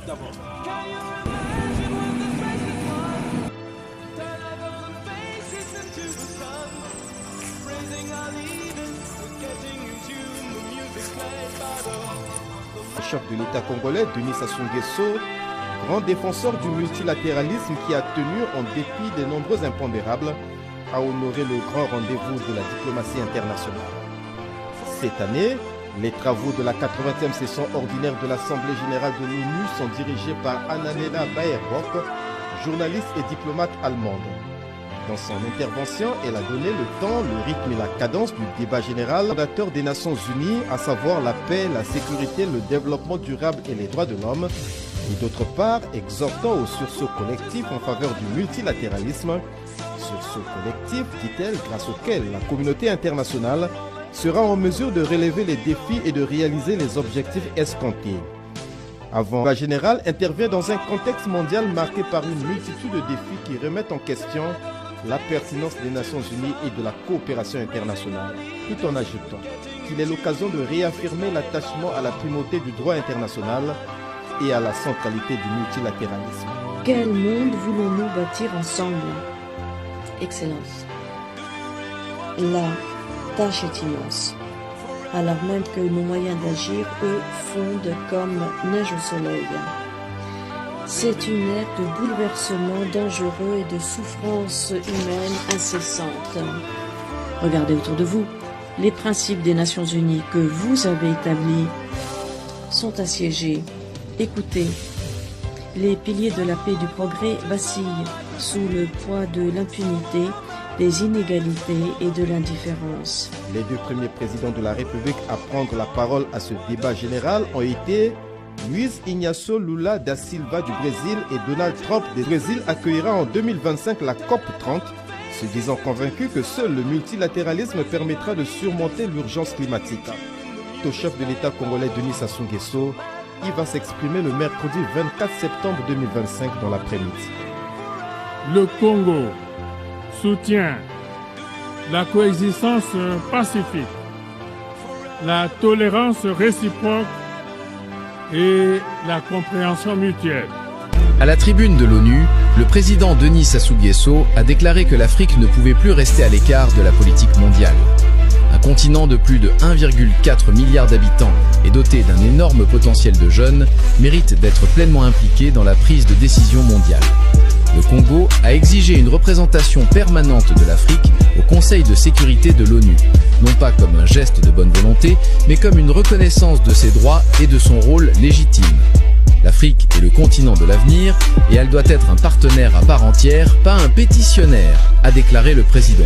d'abord. Le chef de l'État congolais, Denis Sassou Nguesso, grand défenseur du multilatéralisme qui a tenu, en dépit des nombreux impondérables, à honorer le grand rendez-vous de la diplomatie internationale. Cette année, les travaux de la 80e session ordinaire de l'Assemblée générale de l'ONU sont dirigés par Annalena Baerbock, journaliste et diplomate allemande. Dans son intervention, elle a donné le temps, le rythme et la cadence du débat général fondateur des Nations Unies, à savoir la paix, la sécurité, le développement durable et les droits de l'homme, et d'autre part, exhortant au sursaut collectif en faveur du multilatéralisme. Sursaut collectif, dit-elle, grâce auquel la communauté internationale sera en mesure de relever les défis et de réaliser les objectifs escomptés. Avant, la générale intervient dans un contexte mondial marqué par une multitude de défis qui remettent en question la pertinence des Nations Unies et de la coopération internationale, tout en ajoutant qu'il est l'occasion de réaffirmer l'attachement à la primauté du droit international et à la centralité du multilatéralisme. Quel monde voulons-nous bâtir ensemble? Excellence. La tâche est immense, alors même que nos moyens d'agir, eux, fondent comme neige au soleil. C'est une ère de bouleversements dangereux et de souffrances humaines incessantes. Regardez autour de vous. Les principes des Nations Unies que vous avez établis sont assiégés. Écoutez, les piliers de la paix et du progrès vacillent sous le poids de l'impunité, des inégalités et de l'indifférence. Les deux premiers présidents de la République à prendre la parole à ce débat général ont été Luiz Inácio Lula da Silva du Brésil et Donald Trump du Brésil accueillera en 2025 la COP 30, se disant convaincu que seul le multilatéralisme permettra de surmonter l'urgence climatique. Le chef de l'État congolais Denis Sassou Nguesso, il va s'exprimer le mercredi 24 septembre 2025 dans l'après-midi. Le Congo soutient la coexistence pacifique, la tolérance réciproque et la compréhension mutuelle. À la tribune de l'ONU, le président Denis Sassou Nguesso a déclaré que l'Afrique ne pouvait plus rester à l'écart de la politique mondiale. Un continent de plus de 1,4 milliard d'habitants et doté d'un énorme potentiel de jeunes mérite d'être pleinement impliqué dans la prise de décision mondiale. Le Congo a exigé une représentation permanente de l'Afrique au Conseil de sécurité de l'ONU, non pas comme un geste de bonne volonté, mais comme une reconnaissance de ses droits et de son rôle légitime. L'Afrique est le continent de l'avenir et elle doit être un partenaire à part entière, pas un pétitionnaire, a déclaré le président.